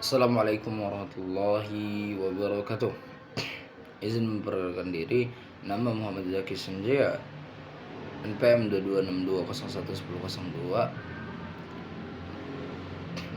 Assalamualaikum warahmatullahi wabarakatuh. Izin memperkenalkan diri, nama Muhammad Zaki Sanjaya, NPM 2262011002,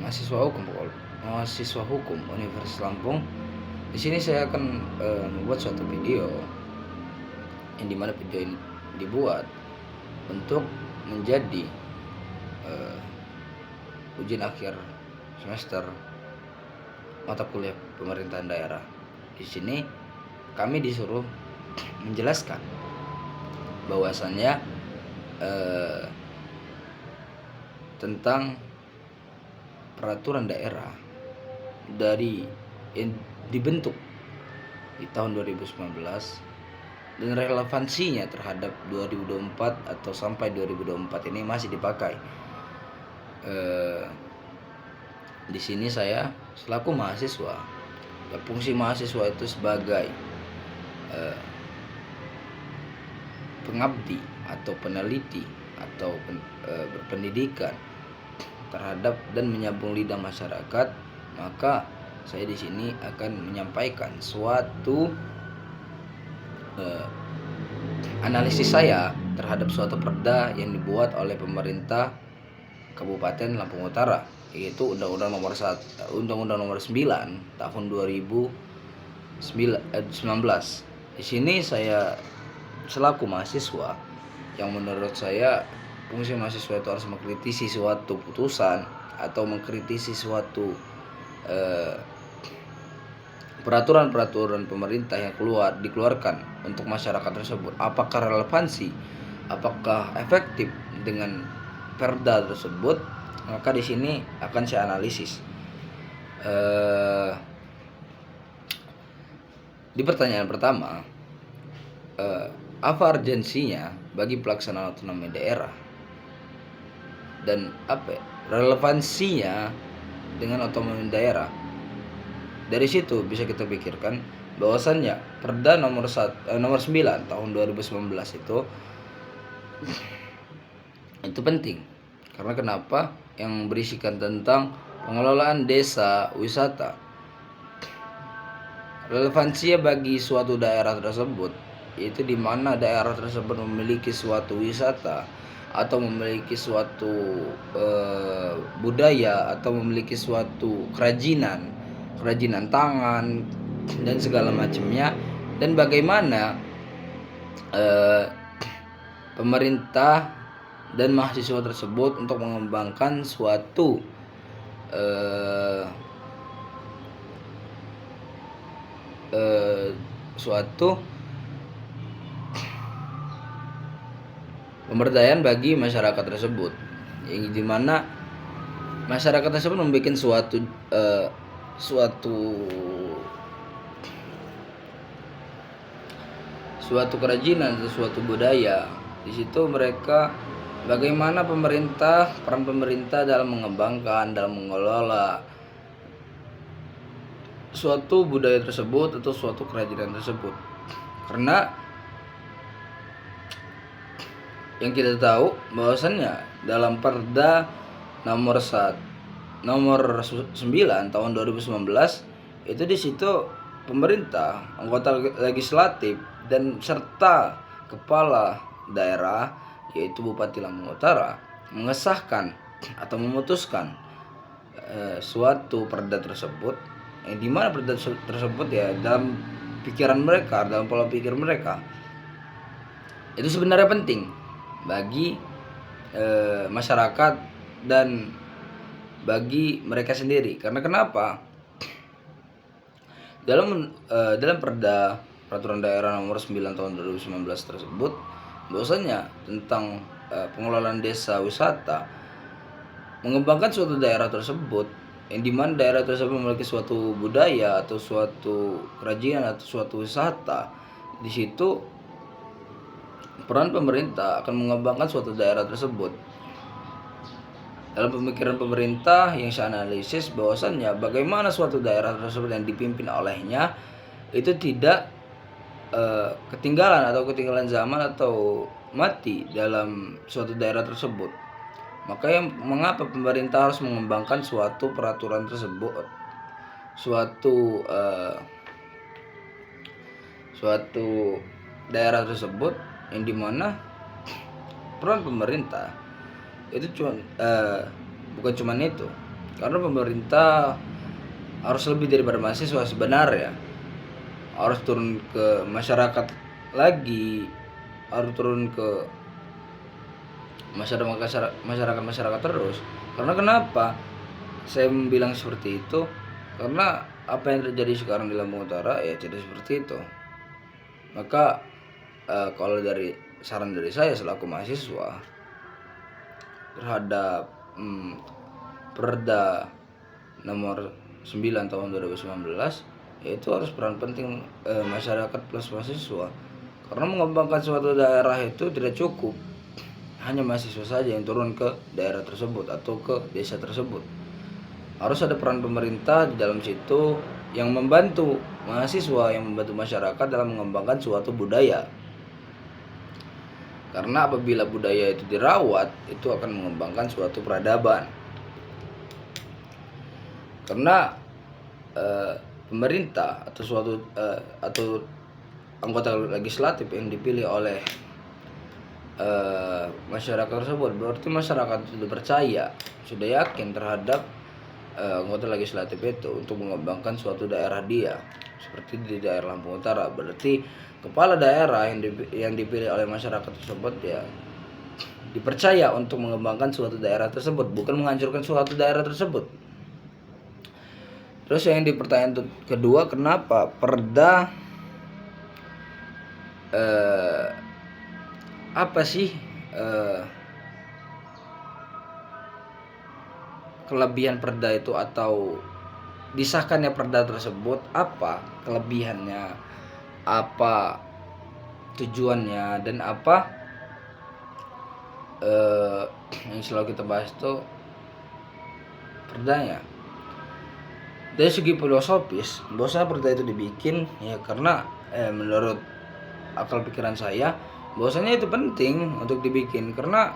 mahasiswa hukum Universitas Lampung. Di sini saya akan membuat suatu video yang dimana video ini dibuat untuk menjadi ujian akhir semester mata kuliah pemerintahan daerah. Di sini kami disuruh menjelaskan bahwasannya tentang peraturan daerah dari yang dibentuk di tahun 2019 dan relevansinya terhadap 2024 atau sampai 2024 ini masih dipakai. Di sini saya selaku mahasiswa, ya, fungsi mahasiswa itu sebagai pengabdi atau peneliti atau berpendidikan terhadap dan menyambung lidah masyarakat, maka saya di sini akan menyampaikan suatu analisis saya terhadap suatu perda yang dibuat oleh pemerintah Kabupaten Lampung Utara, yaitu Undang-Undang Nomor 9 tahun 2019. Di sini saya selaku mahasiswa yang menurut saya fungsi mahasiswa itu harus mengkritisi suatu putusan atau mengkritisi suatu peraturan-peraturan pemerintah yang dikeluarkan untuk masyarakat tersebut, apakah relevansi, apakah efektif dengan perda tersebut, maka di sini akan saya analisis. Di pertanyaan pertama, apa urgensinya bagi pelaksanaan otonomi daerah dan apa relevansinya dengan otonomi daerah? Dari situ bisa kita pikirkan bahwasannya Perda nomor 9 tahun 2019 itu penting. Karena kenapa? Yang berisikan tentang pengelolaan desa wisata. Relevansinya bagi suatu daerah tersebut, yaitu di mana daerah tersebut memiliki suatu wisata atau memiliki suatu budaya atau memiliki suatu kerajinan tangan dan segala macamnya, dan bagaimana pemerintah dan mahasiswa tersebut untuk mengembangkan suatu pemberdayaan bagi masyarakat tersebut, yang dimana masyarakat tersebut membuat suatu kerajinan, suatu budaya. Di situ mereka bagaimana peran pemerintah dalam mengembangkan, dalam mengelola suatu budaya tersebut atau suatu kerajinan tersebut. Karena yang kita tahu bahwasannya dalam Perda nomor 9 tahun 2019 itu di situ pemerintah, anggota legislatif dan serta kepala daerah yaitu Bupati Lampung Utara mengesahkan atau memutuskan suatu perda tersebut, yang dimana perda tersebut ya dalam pikiran mereka, dalam pola pikir mereka itu sebenarnya penting bagi masyarakat dan bagi mereka sendiri. Karena kenapa? Dalam peraturan daerah nomor 9 tahun 2019 tersebut bahwasanya tentang pengelolaan desa wisata, mengembangkan suatu daerah tersebut, yang dimana daerah tersebut memiliki suatu budaya atau suatu kerajinan atau suatu wisata. Di situ peran pemerintah akan mengembangkan suatu daerah tersebut. Dalam pemikiran pemerintah yang saya analisis bahwasannya bagaimana suatu daerah tersebut yang dipimpin olehnya itu tidak ketinggalan zaman atau mati dalam suatu daerah tersebut. Maka mengapa pemerintah harus mengembangkan suatu peraturan tersebut suatu daerah tersebut, yang dimana peran pemerintah itu bukan cuma itu, karena pemerintah harus lebih daripada mahasiswa sebenarnya, harus turun ke masyarakat lagi, harus turun ke masyarakat terus. Karena kenapa saya bilang seperti itu? Karena apa yang terjadi sekarang di Lampung Utara ya tidak seperti itu. Maka kalau dari saran dari saya selaku mahasiswa terhadap Perda nomor 9 tahun 2019, yaitu harus peran penting masyarakat plus mahasiswa. Karena mengembangkan suatu daerah itu tidak cukup hanya mahasiswa saja yang turun ke daerah tersebut atau ke desa tersebut. Harus ada peran pemerintah di dalam situ yang membantu mahasiswa, yang membantu masyarakat dalam mengembangkan suatu budaya. Karena apabila budaya itu dirawat, itu akan mengembangkan suatu peradaban. Karena pemerintah atau anggota legislatif yang dipilih oleh masyarakat tersebut, berarti masyarakat sudah percaya, sudah yakin terhadap anggota legislatif itu untuk mengembangkan suatu daerah dia. Seperti di daerah Lampung Utara, berarti kepala daerah yang dipilih oleh masyarakat tersebut ya dipercaya untuk mengembangkan suatu daerah tersebut, bukan menghancurkan suatu daerah tersebut. Terus yang pertanyaan kedua, kenapa Perda apa sih kelebihan Perda itu, atau disahkannya Perda tersebut, apa kelebihannya, apa tujuannya, dan apa yang selalu kita bahas itu Perdanya. Dari segi filosofis, bahwasanya Perda itu dibikin ya karena menurut akal pikiran saya bahwasanya itu penting untuk dibikin. Karena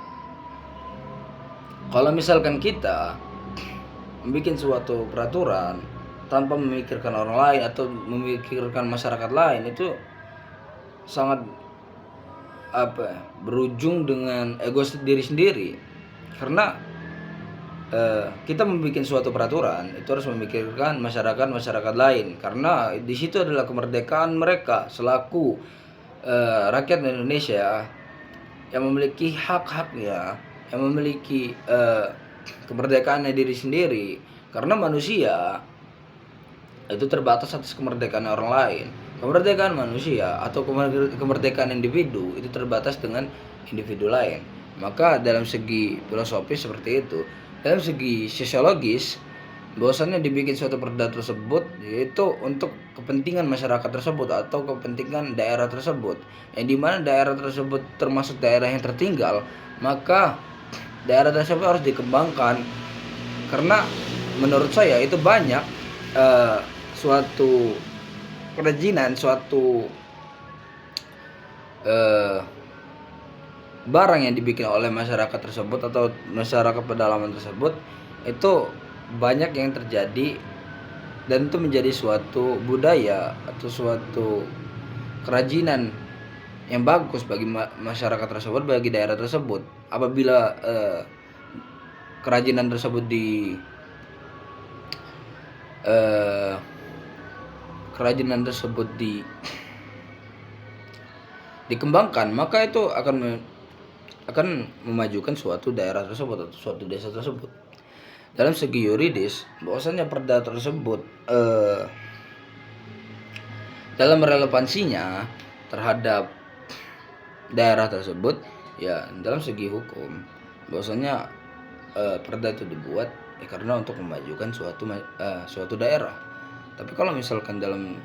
kalau misalkan kita membuat suatu peraturan tanpa memikirkan orang lain atau memikirkan masyarakat lain, itu sangat berujung dengan ego diri sendiri. Karena kita membuat suatu peraturan itu harus memikirkan masyarakat lain, karena di situ adalah kemerdekaan mereka selaku rakyat Indonesia yang memiliki hak-haknya, yang memiliki kemerdekaannya diri sendiri. Karena manusia itu terbatas atas kemerdekaan orang lain. Kemerdekaan manusia atau kemerdekaan individu itu terbatas dengan individu lain. Maka dalam segi filosofis seperti itu. Dalam segi sosiologis, bahwasannya dibikin suatu perda tersebut yaitu untuk kepentingan masyarakat tersebut atau kepentingan daerah tersebut, yang dimana daerah tersebut termasuk daerah yang tertinggal, maka daerah tersebut harus dikembangkan. Karena menurut saya itu banyak suatu kerajinan, suatu barang yang dibikin oleh masyarakat tersebut atau masyarakat pedalaman tersebut, itu banyak yang terjadi dan itu menjadi suatu budaya atau suatu kerajinan yang bagus bagi masyarakat tersebut, bagi daerah tersebut. Apabila kerajinan tersebut dikembangkan, maka itu akan memajukan suatu daerah tersebut atau suatu desa tersebut. Dalam segi yuridis, bahwasanya perda tersebut dalam relevansinya terhadap daerah tersebut ya dalam segi hukum, bahwasanya perda itu dibuat ya karena untuk memajukan suatu daerah. Tapi kalau misalkan dalam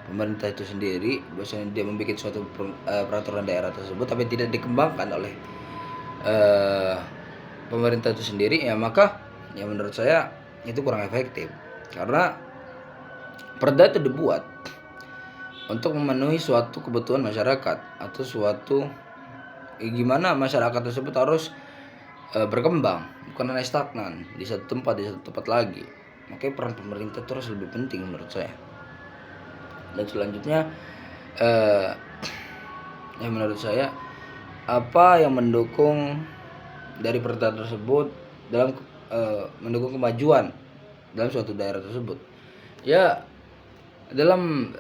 pemerintah itu sendiri, bahwasanya dia membuat suatu peraturan daerah tersebut tapi tidak dikembangkan oleh pemerintah itu sendiri, ya maka ya menurut saya itu kurang efektif. Karena perda itu dibuat untuk memenuhi suatu kebutuhan masyarakat atau suatu gimana masyarakat tersebut harus berkembang, bukan hanya stagnan di satu tempat lagi. Makanya peran pemerintah terus lebih penting menurut saya. Dan selanjutnya yang menurut saya, apa yang mendukung dari perda tersebut dalam mendukung kemajuan dalam suatu daerah tersebut? Ya, dalam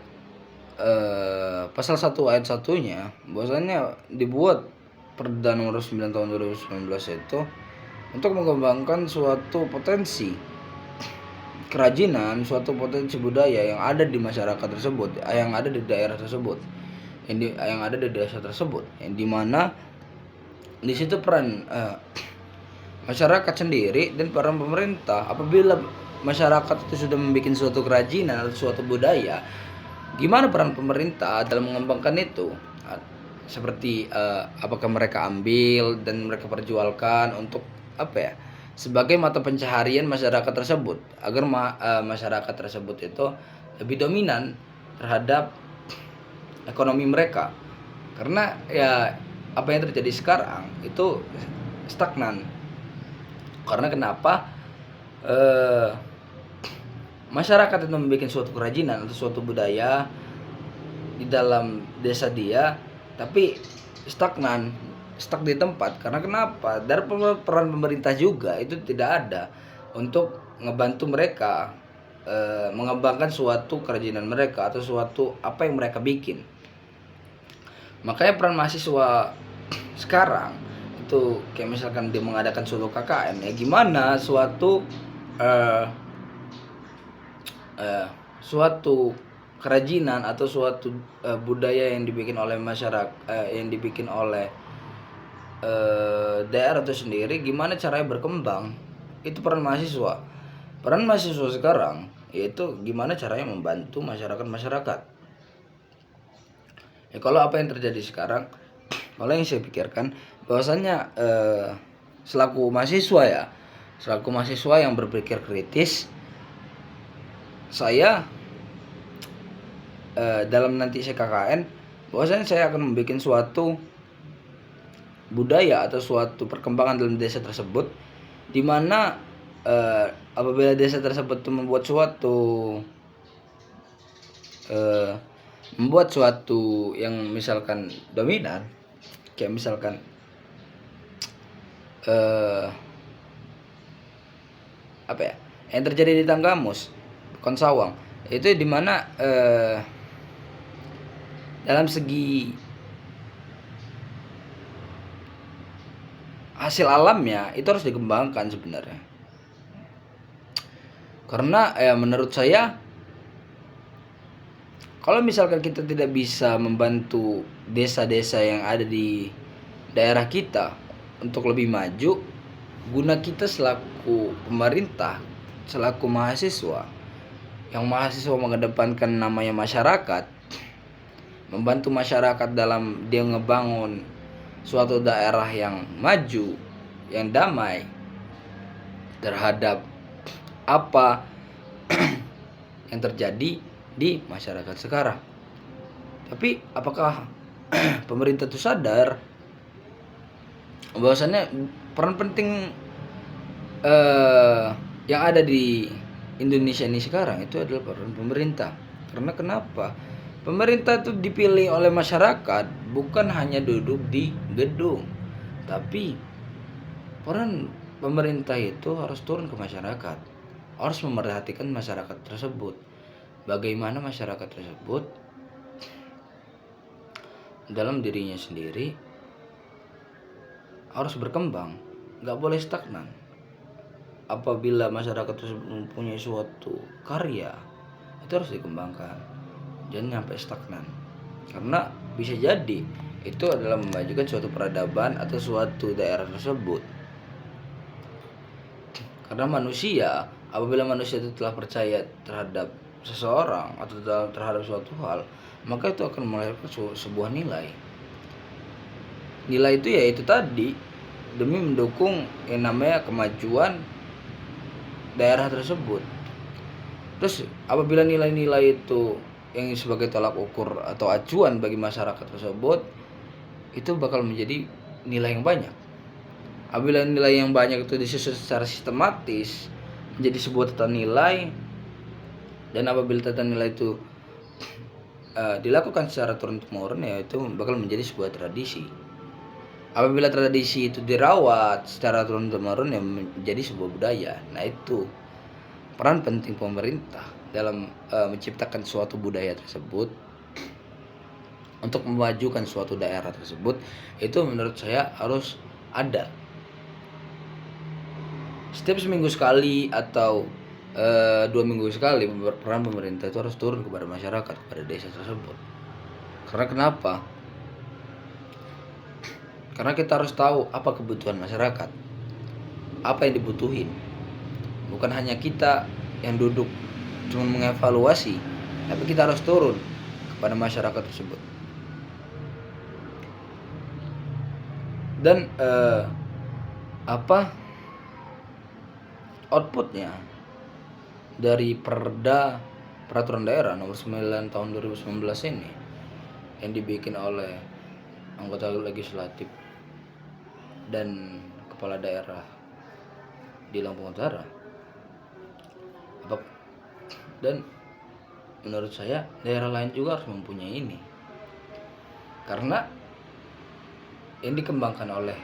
pasal 1 ayat 1-nya bahwasanya dibuat Perda nomor 9 tahun 2019 itu untuk mengembangkan suatu potensi kerajinan, suatu potensi budaya yang ada di masyarakat tersebut, yang ada di daerah tersebut, yang ada di desa tersebut, yang dimana di situ peran masyarakat sendiri dan peran pemerintah. Apabila masyarakat itu sudah membuat suatu kerajinan atau suatu budaya, gimana peran pemerintah dalam mengembangkan itu? Seperti apakah mereka ambil dan mereka perjualkan untuk sebagai mata pencaharian masyarakat tersebut, agar masyarakat tersebut itu lebih dominan terhadap ekonomi mereka. Karena ya apa yang terjadi sekarang itu stagnan. Karena kenapa? Masyarakat itu membuat suatu kerajinan atau suatu budaya di dalam desa dia, tapi stagnan, stuck di tempat. Karena kenapa? Dari peran pemerintah juga itu tidak ada untuk ngebantu mereka mengembangkan suatu kerajinan mereka atau suatu apa yang mereka bikin. Makanya peran mahasiswa sekarang itu kayak misalkan dia mengadakan suatu KKN, ya gimana suatu suatu kerajinan atau suatu budaya yang dibikin oleh masyarakat, yang dibikin oleh daerah itu sendiri, gimana caranya berkembang. Itu peran mahasiswa. Peran mahasiswa sekarang yaitu gimana caranya membantu masyarakat. Ya kalau apa yang terjadi sekarang, kalau yang saya pikirkan bahwasanya selaku mahasiswa yang berpikir kritis, saya dalam nanti saya KKN, bahwasanya saya akan membuat suatu budaya atau suatu perkembangan dalam desa tersebut, di mana apabila desa tersebut membuat suatu yang misalkan dominan, kayak misalkan yang terjadi di Tanggamus, Konsawang, itu di mana dalam segi hasil alamnya itu harus dikembangkan sebenarnya. Karena menurut saya, kalau misalkan kita tidak bisa membantu desa-desa yang ada di daerah kita untuk lebih maju, guna kita selaku pemerintah, selaku mahasiswa, yang mahasiswa mengedepankan namanya masyarakat, membantu masyarakat dalam dia ngebangun suatu daerah yang maju, yang damai terhadap apa yang terjadi di masyarakat sekarang. Tapi apakah pemerintah itu sadar bahwasannya peran penting yang ada di Indonesia ini sekarang itu adalah peran pemerintah? Karena kenapa? Pemerintah itu dipilih oleh masyarakat bukan hanya duduk di gedung, tapi peran pemerintah itu harus turun ke masyarakat, harus memerhatikan masyarakat tersebut. Bagaimana masyarakat tersebut dalam dirinya sendiri harus berkembang, nggak boleh stagnan. Apabila masyarakat tersebut mempunyai suatu karya, itu harus dikembangkan, jangan sampai stagnan. Karena bisa jadi itu adalah memajukan suatu peradaban atau suatu daerah tersebut. Karena manusia, apabila manusia itu telah percaya terhadap seseorang atau terhadap suatu hal, maka itu akan melahirkan sebuah nilai. Nilai itu ya itu tadi, demi mendukung yang namanya kemajuan daerah tersebut. Terus apabila nilai-nilai itu yang sebagai tolak ukur atau acuan bagi masyarakat tersebut, itu bakal menjadi nilai yang banyak. Apabila nilai yang banyak itu disusun secara sistematis, menjadi sebuah tata nilai, dan apabila tata nilai itu dilakukan secara turun-temurun, ya itu bakal menjadi sebuah tradisi. Apabila tradisi itu dirawat secara turun-temurun, ya menjadi sebuah budaya. Nah, itu peran penting pemerintah dalam menciptakan suatu budaya tersebut, untuk memajukan suatu daerah tersebut. Itu menurut saya harus ada setiap seminggu sekali atau 2 minggu sekali. Peran pemerintah itu harus turun kepada masyarakat, kepada desa tersebut. Karena kenapa? Karena kita harus tahu apa kebutuhan masyarakat, apa yang dibutuhin. Bukan hanya kita yang duduk cuma mengevaluasi, tapi kita harus turun kepada masyarakat tersebut. Dan outputnya dari peraturan daerah nomor 9 tahun 2019 ini, yang dibikin oleh anggota legislatif dan kepala daerah di Lampung Utara, dan menurut saya daerah lain juga harus mempunyai ini, karena yang dikembangkan oleh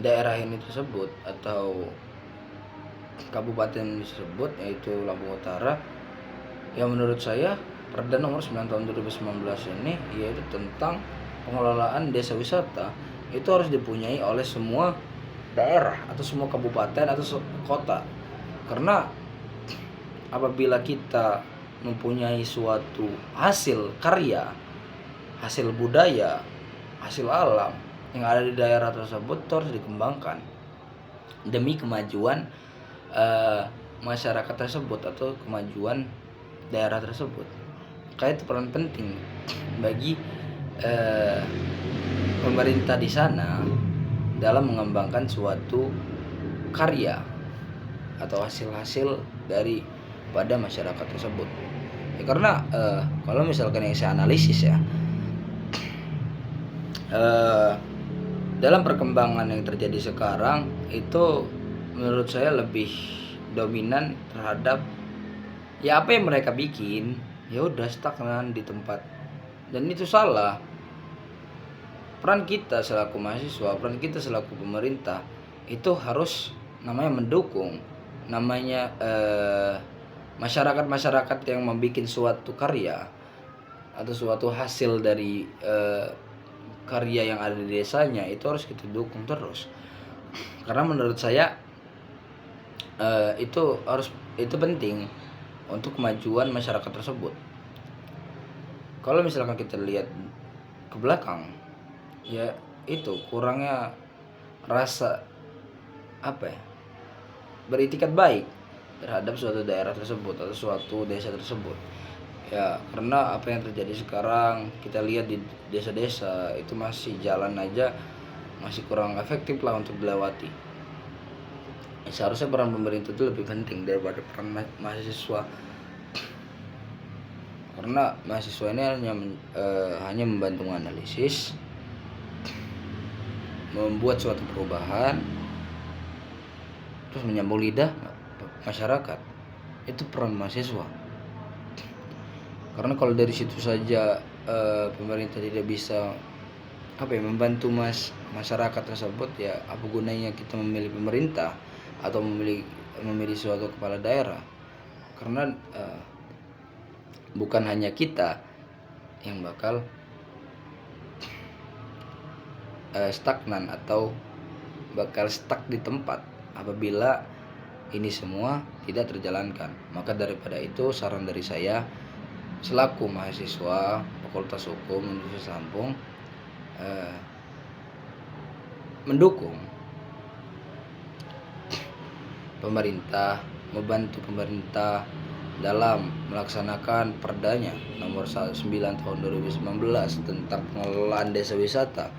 daerah ini tersebut atau kabupaten tersebut, yaitu Lampung Utara, yang menurut saya Perda nomor 9 tahun 2019 ini, yaitu tentang pengelolaan desa wisata, itu harus dipunyai oleh semua daerah atau semua kabupaten atau kota. Karena apabila kita mempunyai suatu hasil karya, hasil budaya, hasil alam yang ada di daerah tersebut, itu harus dikembangkan demi kemajuan masyarakat tersebut atau kemajuan daerah tersebut. Maka itu peran penting bagi pemerintah di sana dalam mengembangkan suatu karya atau hasil-hasil dari pada masyarakat tersebut. Ya, karena kalau misalkan yang saya analisis ya, dalam perkembangan yang terjadi sekarang itu menurut saya lebih dominan terhadap ya apa yang mereka bikin, ya udah stagnan di tempat, dan itu salah. Peran kita selaku mahasiswa, peran kita selaku pemerintah itu harus namanya mendukung, namanya masyarakat yang membuat suatu karya atau suatu hasil dari karya yang ada di desanya, itu harus kita dukung terus. Karena menurut saya itu penting untuk kemajuan masyarakat tersebut. Kalau misalkan kita lihat ke belakang, ya itu kurangnya rasa beritikat baik terhadap suatu daerah tersebut atau suatu desa tersebut. Ya, karena apa yang terjadi sekarang kita lihat di desa-desa itu masih jalan aja masih kurang efektif lah untuk dilewati. Seharusnya peran pemerintah itu lebih penting daripada peran mahasiswa, karena mahasiswa ini hanya membantu menganalisis, membuat suatu perubahan, terus menyambung lidah masyarakat. Itu peran mahasiswa. Karena kalau dari situ saja pemerintah tidak bisa membantu masyarakat tersebut, ya apa gunanya kita memilih pemerintah atau memilih suatu kepala daerah. Karena bukan hanya kita yang bakal stagnan atau bakal stuck di tempat apabila ini semua tidak terjalankan. Maka daripada itu, saran dari saya selaku mahasiswa Fakultas Hukum Universitas Lampung, mendukung pemerintah, membantu pemerintah dalam melaksanakan perdanya nomor 9 tahun 2019 tentang pengelolaan desa wisata.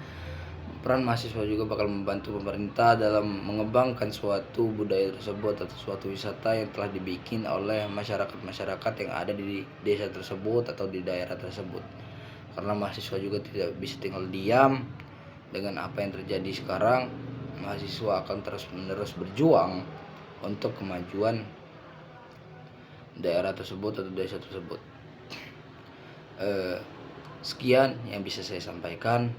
Peran mahasiswa juga bakal membantu pemerintah dalam mengembangkan suatu budaya tersebut atau suatu wisata yang telah dibikin oleh masyarakat yang ada di desa tersebut atau di daerah tersebut. Karena mahasiswa juga tidak bisa tinggal diam dengan apa yang terjadi sekarang. Mahasiswa akan terus-menerus berjuang untuk kemajuan daerah tersebut atau desa tersebut. Sekian yang bisa saya sampaikan.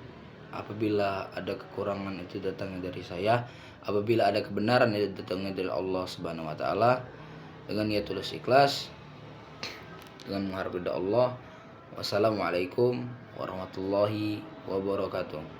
Apabila ada kekurangan itu datangnya dari saya, apabila ada kebenaran itu datangnya dari Allah Subhanahu wa taala, dengan niat tulus ikhlas, dengan mengharap ridha Allah. Wassalamualaikum warahmatullahi wabarakatuh.